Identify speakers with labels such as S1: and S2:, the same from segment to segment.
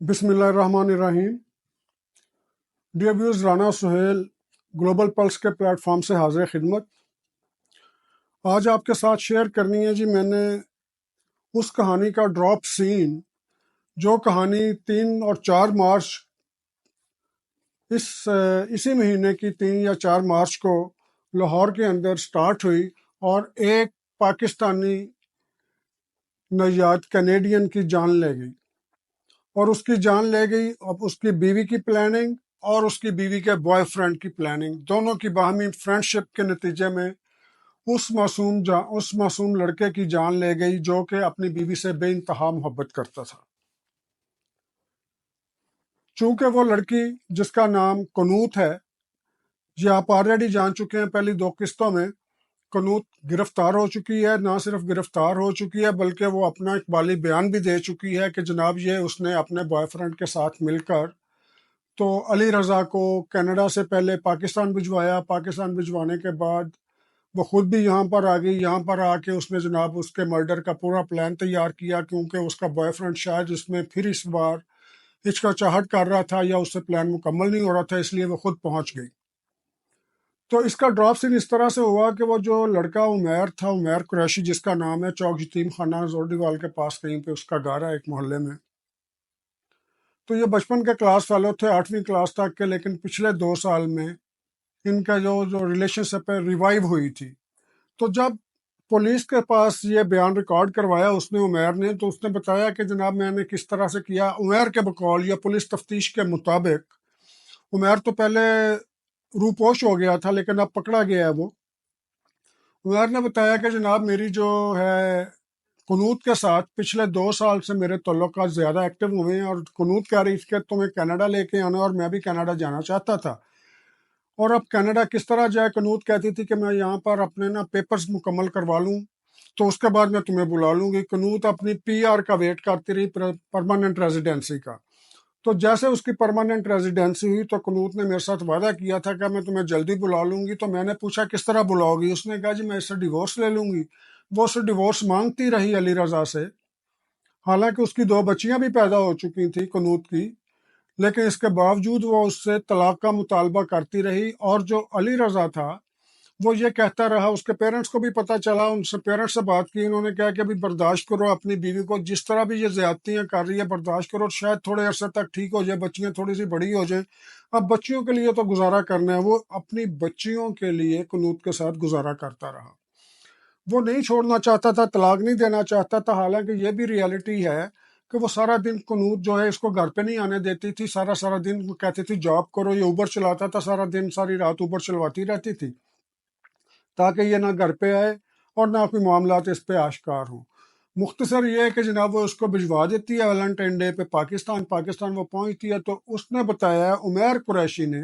S1: بسم اللہ الرحمن الرحیم۔ Dear viewers, Rana Sohail global plus کے پلیٹ فارم سے حاضر خدمت۔ آج آپ کے ساتھ شیئر کرنی ہے میں نے اس کہانی کا ڈراپ سین جو کہانی 3 اور 4 مارچ اسی مہینے کی 3 یا 4 مارچ کو لاہور کے اندر سٹارٹ ہوئی اور ایک پاکستانی نژاد کینیڈین کی جان لے گئی، اور اس کی جان لے گئی اب اس کی بیوی کی پلاننگ اور اس کی بیوی کے بوائے فرینڈ کی پلاننگ، دونوں کی باہمی فرینڈ شپ کے نتیجے میں اس معصوم لڑکے کی جان لے گئی جو کہ اپنی بیوی سے بے انتہا محبت کرتا تھا۔ چونکہ وہ لڑکی جس کا نام قنوت ہے، یہ آپ آلریڈی جان چکے ہیں پہلی 2 قسطوں میں، قنوت گرفتار ہو چکی ہے۔ نہ صرف گرفتار ہو چکی ہے بلکہ وہ اپنا اقبالی بیان بھی دے چکی ہے کہ جناب اس نے اپنے بوائے فرینڈ کے ساتھ مل کر تو علی رضا کو کینیڈا سے پہلے پاکستان بھجوایا، پاکستان بھجوانے کے بعد وہ خود بھی یہاں پر آ گئی، یہاں پر آ کے اس نے جناب اس کے مرڈر کا پورا پلان تیار کیا، کیونکہ اس کا بوائے فرینڈ شاید اس میں پھر اس بار ہچکچاہٹ کر رہا تھا یا اس سے پلان مکمل نہیں ہو رہا تھا، اس لیے وہ خود پہنچ گئی۔ تو اس کا ڈراپ سین اس طرح سے ہوا کہ وہ جو لڑکا عمیر تھا، عمیر قریشی جس کا نام ہے، چوک یتیم خانہ زوردیوال کے پاس کہیں پہ اس کا گھر ہے ایک محلے میں۔ تو یہ بچپن کے کلاس فیلو تھے 8ویں کلاس تک کے، لیکن پچھلے 2 سال میں ان کا جو ریلیشن شپ ہے ریوائیو ہوئی تھی۔ تو جب پولیس کے پاس یہ بیان ریکارڈ کروایا اس نے عمیر نے، تو اس نے بتایا کہ جناب میں نے کس طرح سے کیا۔ عمیر کے بقول یا پولیس تفتیش کے مطابق عمیر تو پہلے روپوش ہو گیا تھا لیکن اب پکڑا گیا ہے وہ۔ عمیر نے بتایا کہ جناب میری جو ہے قنوت کے ساتھ پچھلے 2 سال سے میرے تعلقات زیادہ ایکٹیو ہوئے ہیں، اور قنوت کہہ رہی تھی کہ تمہیں کینیڈا لے کے آنا، اور میں بھی کینیڈا جانا چاہتا تھا۔ اور اب کینیڈا کس طرح جائے؟ قنوت کہتی تھی کہ میں یہاں پر اپنے پیپرز مکمل کروا لوں تو اس کے بعد میں تمہیں بلا لوں گی۔ قنوت اپنی PR کا ویٹ کرتی رہی، پرماننٹ ریزیڈنسی کا۔ تو جیسے اس کی پرماننٹ ریزیڈنسی ہوئی تو قنوت نے میرے ساتھ وعدہ کیا تھا کہ میں تمہیں جلدی بلا لوں گی۔ تو میں نے پوچھا کس طرح بلاؤ گی؟ اس نے کہا میں اس سے ڈیورس لے لوں گی۔ وہ اس سے ڈیورس مانگتی رہی علی رضا سے، حالانکہ اس کی 2 بچیاں بھی پیدا ہو چکی تھیں قنوت کی، لیکن اس کے باوجود وہ اس سے طلاق کا مطالبہ کرتی رہی۔ اور جو علی رضا تھا وہ یہ کہتا رہا، اس کے پیرنٹس کو بھی پتہ چلا، ان سے پیرنٹس سے بات کی، انہوں نے کہا کہ ابھی برداشت کرو اپنی بیوی کو، جس طرح بھی یہ زیادتیاں کر رہی ہے برداشت کرو، شاید تھوڑے عرصے تک ٹھیک ہو جائے، بچیاں تھوڑی سی بڑی ہو جائیں، اب بچیوں کے لیے تو گزارا کرنا ہے۔ وہ اپنی بچیوں کے لیے قنوت کے ساتھ گزارا کرتا رہا، وہ نہیں چھوڑنا چاہتا تھا، طلاق نہیں دینا چاہتا تھا۔ حالانکہ یہ بھی ریالٹی ہے کہ وہ سارا دن قنوت جو ہے اس کو گھر پہ نہیں آنے دیتی تھی، سارا دن وہ کہتی تھی جاب کرو، یہ اوبر چلاتا تھا، سارا دن ساری رات اوبر چلواتی رہتی تھی تاکہ یہ نہ گھر پہ آئے اور نہ کوئی معاملات اس پہ آشکار ہوں۔ مختصر یہ ہے کہ جناب وہ اس کو بھجوا دیتی ہے ویلنٹائن ڈے پہ پاکستان وہ پہنچتی ہے۔ تو اس نے بتایا عمیر قریشی نے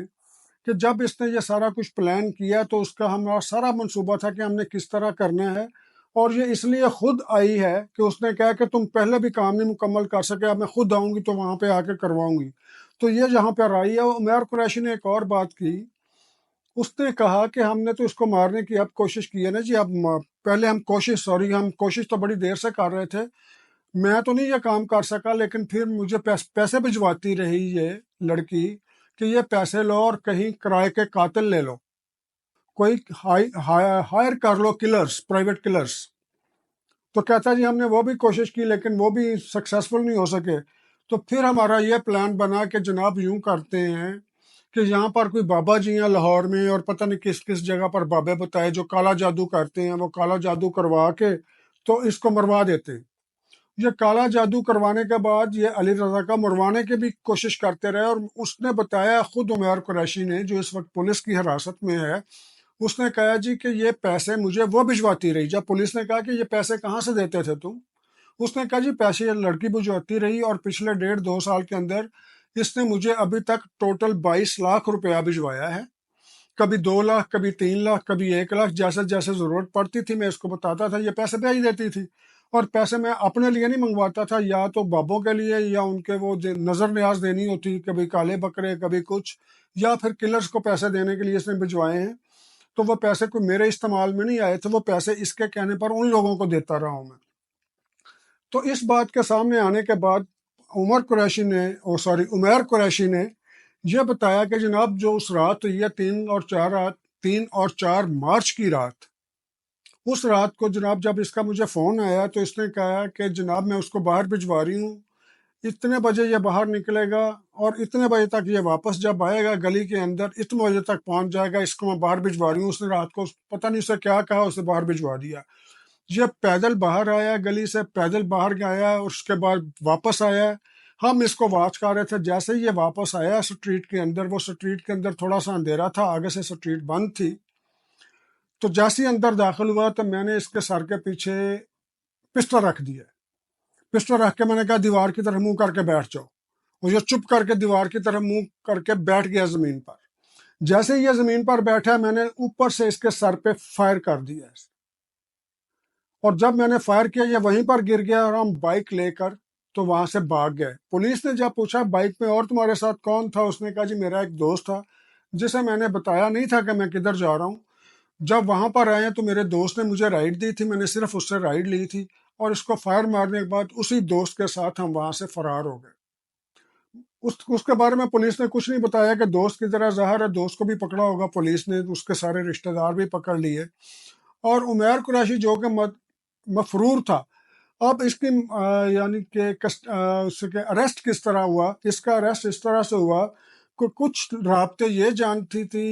S1: کہ جب اس نے یہ سارا کچھ پلان کیا تو اس کا ہمارا سارا منصوبہ تھا کہ ہم نے کس طرح کرنا ہے، اور یہ اس لیے خود آئی ہے کہ اس نے کہا کہ تم پہلے بھی کام نہیں مکمل کر سکے، اب میں خود آؤں گی تو وہاں پہ آ کے کرواؤں گی۔ تو یہ جہاں پہ آئی ہے، عمیر قریشی نے ایک اور بات کی، اس نے کہا کہ ہم نے تو اس کو مارنے کی اب کوشش کی ہے نا جی، اب پہلے ہم کوشش تو بڑی دیر سے کر رہے تھے، میں تو نہیں یہ کام کر سکا، لیکن پھر مجھے پیسے بھجواتی رہی یہ لڑکی کہ یہ پیسے لو اور کہیں کرائے کے قاتل لے لو، کوئی ہائر کر لو پرائیویٹ کلرز۔ تو کہتا جی ہم نے وہ بھی کوشش کی لیکن وہ بھی سکسیسفل نہیں ہو سکے۔ تو پھر ہمارا یہ پلان بنا کہ جناب یوں کرتے ہیں کہ یہاں پر کوئی بابا جی ہیں لاہور میں، اور پتہ نہیں کس کس جگہ پر بابے بتائے جو کالا جادو کرتے ہیں، وہ کالا جادو کروا کے تو اس کو مروا دیتے ہیں۔ یہ کالا جادو کروانے کے بعد یہ علی رضا کا مروانے کی بھی کوشش کرتے رہے، اور اس نے بتایا خود عمیر قریشی نے جو اس وقت پولیس کی حراست میں ہے، اس نے کہا جی کہ یہ پیسے مجھے وہ بھجواتی رہی۔ جب پولیس نے کہا کہ یہ پیسے کہاں سے دیتے تھے تم، اس نے کہا جی پیسے یہ لڑکی بھجواتی رہی، اور پچھلے 1.5-2 سال کے اندر اس نے مجھے ابھی تک ٹوٹل 22 لاکھ روپیہ بھجوایا ہے، کبھی 2 لاکھ، کبھی 3 لاکھ، کبھی 1 لاکھ، جیسے جیسے ضرورت پڑتی تھی میں اس کو بتاتا تھا، یہ پیسے بھیج دیتی تھی۔ اور پیسے میں اپنے لیے نہیں منگواتا تھا، یا تو بابوں کے لیے یا ان کے وہ نظر نیاز دینی ہوتی، کبھی کالے بکرے، کبھی کچھ، یا پھر کلرز کو پیسے دینے کے لیے اس نے بھجوائے ہیں۔ تو وہ پیسے کوئی میرے استعمال میں نہیں آئے تھے، وہ پیسے اس کے کہنے پر ان لوگوں کو دیتا رہا ہوں میں۔ تو اس بات کے سامنے آنے کے بعد عمیر قریشی نے یہ بتایا کہ جناب جو اس رات ہوئی ہے 3 اور 4 مارچ کی رات، اس رات کو جناب جب اس کا مجھے فون آیا تو اس نے کہا کہ جناب میں اس کو باہر بھجوا رہی ہوں، اتنے بجے یہ باہر نکلے گا اور اتنے بجے تک یہ واپس جب آئے گا گلی کے اندر اتنے بجے تک پہنچ جائے گا، اس کو میں باہر بھجوا رہی ہوں۔ اس نے رات کو پتہ نہیں اسے کیا کہا، اسے باہر بھجوا دیا۔ یہ پیدل باہر آیا، گلی سے پیدل باہر گیا اور اس کے بعد واپس آیا۔ ہم اس کو واچ کر رہے تھے، جیسے ہی یہ واپس آیا سٹریٹ کے اندر، وہ سٹریٹ کے اندر تھوڑا سا اندھیرا تھا، آگے سے سٹریٹ بند تھی، تو جیسے ہی اندر داخل ہوا تو میں نے اس کے سر کے پیچھے پسٹل رکھ دیا۔ پسٹل رکھ کے میں نے کہا دیوار کی طرف منہ کر کے بیٹھ جاؤ، اور یہ چپ کر کے دیوار کی طرف منہ کر کے بیٹھ گیا زمین پر۔ جیسے ہی یہ زمین پر بیٹھا میں نے اوپر سے اس کے سر پہ فائر کر دیا، اور جب میں نے فائر کیا یہ وہیں پر گر گیا، اور ہم بائک لے کر تو وہاں سے بھاگ گئے۔ پولیس نے جب پوچھا بائک میں اور تمہارے ساتھ کون تھا، اس نے کہا جی میرا ایک دوست تھا جسے میں نے بتایا نہیں تھا کہ میں کدھر جا رہا ہوں۔ جب وہاں پر آئے تو میرے دوست نے مجھے رائڈ دی تھی، میں نے صرف اس سے رائڈ لی تھی، اور اس کو فائر مارنے کے بعد اسی دوست کے ساتھ ہم وہاں سے فرار ہو گئے۔ اس کے بارے میں پولیس نے کچھ نہیں بتایا کہ دوست کی طرح ظاہر ہے دوست کو بھی پکڑا ہوگا پولیس نے، اس کے سارے رشتہ دار بھی پکڑ لیے۔ اور عمیر قریشی جو کہ مفرور تھا، اب اس کی یعنی کہ اس کے اریسٹ کس طرح ہوا؟ اس کا اریسٹ اس طرح سے ہوا کہ کچھ رابطے یہ جانتی تھی،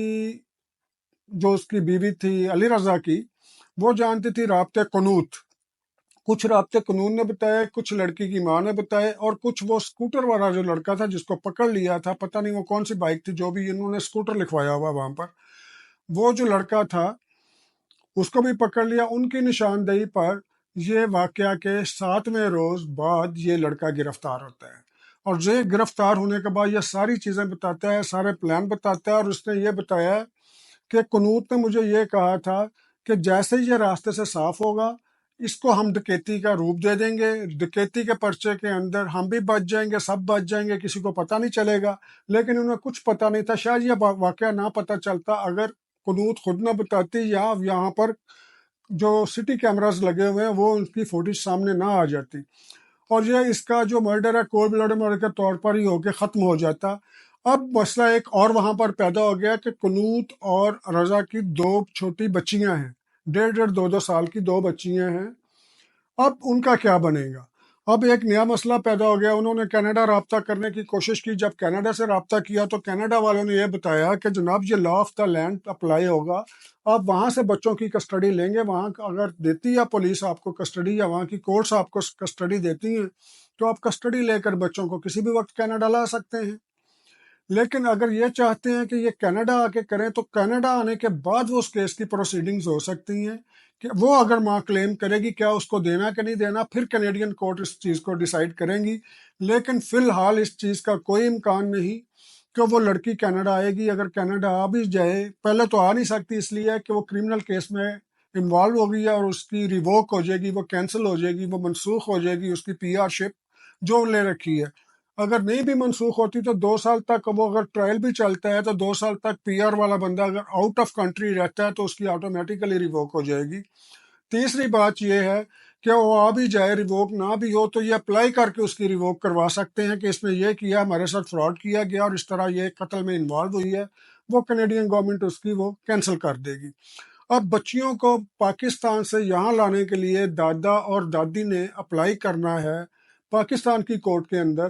S1: جو اس کی بیوی تھی علی رضا کی، وہ جانتی تھی رابطے قنوت، کچھ رابطے قانون نے بتائے، کچھ لڑکی کی ماں نے بتائے، اور کچھ وہ سکوٹر والا جو لڑکا تھا جس کو پکڑ لیا تھا، پتہ نہیں وہ کون سی بائک تھی، جو بھی انہوں نے سکوٹر لکھوایا ہوا وہاں پر، وہ جو لڑکا تھا اس کو بھی پکڑ لیا۔ ان کی نشاندہی پر یہ واقعہ کے 7ویں روز بعد یہ لڑکا گرفتار ہوتا ہے، اور یہ گرفتار ہونے کے بعد یہ ساری چیزیں بتاتا ہے، سارے پلان بتاتا ہے، اور اس نے یہ بتایا کہ قنوت نے مجھے یہ کہا تھا کہ جیسے ہی یہ راستے سے صاف ہوگا اس کو ہم ڈکیتی کا روپ دے دیں گے، ڈکیتی کے پرچے کے اندر ہم بھی بچ جائیں گے، سب بچ جائیں گے، کسی کو پتہ نہیں چلے گا۔ لیکن انہیں کچھ پتہ نہیں تھا، شاید یہ واقعہ نہ پتہ چلتا اگر قنوت خود نہ بتاتی، یا یہاں پر جو سٹی کیمراز لگے ہوئے ہیں وہ ان کی فوٹیج سامنے نہ آ جاتی، اور یہ اس کا جو مرڈر ہے کولڈ بلڈ مرڈر کے طور پر ہی ہو کے ختم ہو جاتا۔ اب مسئلہ ایک اور وہاں پر پیدا ہو گیا کہ قنوت اور رضا کی 2 چھوٹی بچیاں ہیں، 1.5-2 سال کی 2 بچیاں ہیں، اب ان کا کیا بنے گا؟ اب ایک نیا مسئلہ پیدا ہو گیا۔ انہوں نے کینیڈا رابطہ کرنے کی کوشش کی، جب کینیڈا سے رابطہ کیا تو کینیڈا والوں نے یہ بتایا کہ جناب یہ law of the land apply ہوگا، آپ وہاں سے بچوں کی کسٹڈی لیں گے، وہاں اگر دیتی ہے پولیس آپ کو کسٹڈی، یا وہاں کی کورٹس آپ کو کسٹڈی دیتی ہیں تو آپ کسٹڈی لے کر بچوں کو کسی بھی وقت کینیڈا لا سکتے ہیں۔ لیکن اگر یہ چاہتے ہیں کہ یہ کینیڈا آ کے کریں تو کینیڈا آنے کے بعد وہ اس کیس کی پروسیڈنگز ہو سکتی ہیں کہ وہ اگر ماں کلیم کرے گی کیا اس کو دینا کہ نہیں دینا، پھر کینیڈین کورٹ اس چیز کو ڈیسائیڈ کریں گی۔ لیکن فی الحال اس چیز کا کوئی امکان نہیں کہ وہ لڑکی کینیڈا آئے گی۔ اگر کینیڈا آ بھی جائے، پہلے تو آ نہیں سکتی اس لیے کہ وہ کرمنل کیس میں انوالو ہو گئی ہے، اور اس کی ریووک ہو جائے گی، وہ کینسل ہو جائے گی، وہ منسوخ ہو جائے گی اس کی پی آر شپ جو لے رکھی ہے۔ اگر نہیں بھی منسوخ ہوتی تو 2 سال تک، وہ اگر ٹرائل بھی چلتا ہے تو 2 سال تک پی آر والا بندہ اگر آؤٹ آف کنٹری رہتا ہے تو اس کی آٹومیٹیکلی ریووک ہو جائے گی۔ تیسری بات یہ ہے کہ وہ آ بھی جائے، ریووک نہ بھی ہو تو یہ اپلائی کر کے اس کی ریووک کروا سکتے ہیں کہ اس نے یہ کیا، ہمارے ساتھ فراڈ کیا گیا اور اس طرح یہ قتل میں انوالو ہوئی ہے، وہ کینیڈین گورنمنٹ اس کی وہ کینسل کر دے گی۔ اب بچیوں کو پاکستان سے یہاں لانے کے لیے دادا اور دادی نے اپلائی کرنا ہے پاکستان کی کورٹ کے اندر،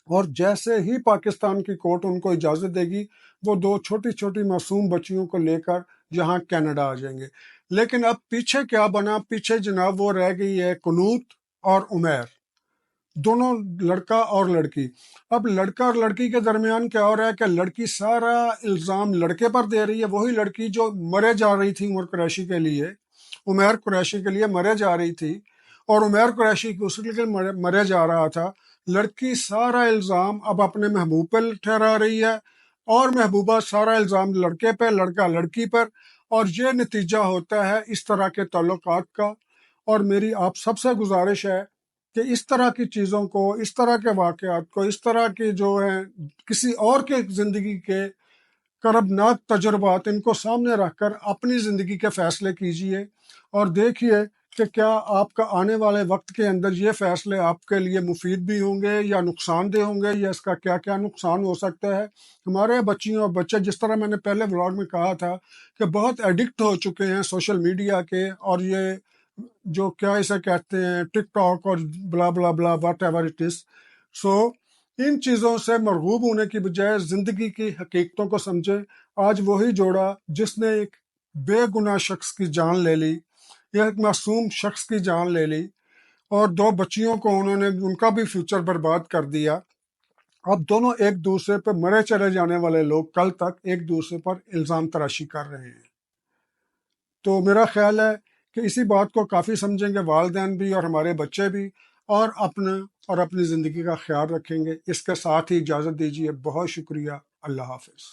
S1: اور جیسے ہی پاکستان کی کورٹ ان کو اجازت دے گی وہ 2 چھوٹی چھوٹی معصوم بچیوں کو لے کر یہاں کینیڈا آ جائیں گے۔ لیکن اب پیچھے کیا بنا؟ پیچھے جناب وہ رہ گئی ہے قنوت اور عمیر، دونوں لڑکا اور لڑکی۔ اب لڑکا اور لڑکی کے درمیان کیا ہو رہا ہے کہ لڑکی سارا الزام لڑکے پر دے رہی ہے، وہی لڑکی جو مرے جا رہی تھی عمر قریشی کے لیے، عمیر قریشی کے لیے مرے جا رہی تھی، اور عمیر قریشی اس کے لیے مرے جا رہا تھا۔ لڑکی سارا الزام اب اپنے محبوب پہ ٹھہرا رہی ہے، اور محبوبہ سارا الزام لڑکے پہ، لڑکا لڑکی پر، اور یہ نتیجہ ہوتا ہے اس طرح کے تعلقات کا۔ اور میری آپ سب سے گزارش ہے کہ اس طرح کی چیزوں کو، اس طرح کے واقعات کو، اس طرح کے جو ہیں کسی اور کے زندگی کے کربناک تجربات، ان کو سامنے رکھ کر اپنی زندگی کے فیصلے کیجئے، اور دیکھیے کہ کیا آپ کا آنے والے وقت کے اندر یہ فیصلے آپ کے لیے مفید بھی ہوں گے یا نقصان دہ ہوں گے، یا اس کا کیا کیا نقصان ہو سکتا ہے۔ ہمارے بچیوں اور بچے، جس طرح میں نے پہلے ولاگ میں کہا تھا کہ بہت ایڈکٹ ہو چکے ہیں سوشل میڈیا کے، اور یہ جو کیا اسے کہتے ہیں ٹک ٹاک اور بلا بلا بلا واٹ ایور اٹ از، سو ان چیزوں سے مرغوب ہونے کی بجائے زندگی کی حقیقتوں کو سمجھیں۔ آج وہی جوڑا جس نے ایک بے گناہ شخص کی جان لے لی، یا ایک معصوم شخص کی جان لے لی، اور دو بچیوں کو انہوں نے ان کا بھی فیوچر برباد کر دیا، اب دونوں ایک دوسرے پہ مرے چلے جانے والے لوگ کل تک ایک دوسرے پر الزام تراشی کر رہے ہیں۔ تو میرا خیال ہے کہ اسی بات کو کافی سمجھیں گے والدین بھی اور ہمارے بچے بھی، اور اپنی زندگی کا خیال رکھیں گے۔ اس کے ساتھ ہی اجازت دیجیے، بہت شکریہ، اللہ حافظ۔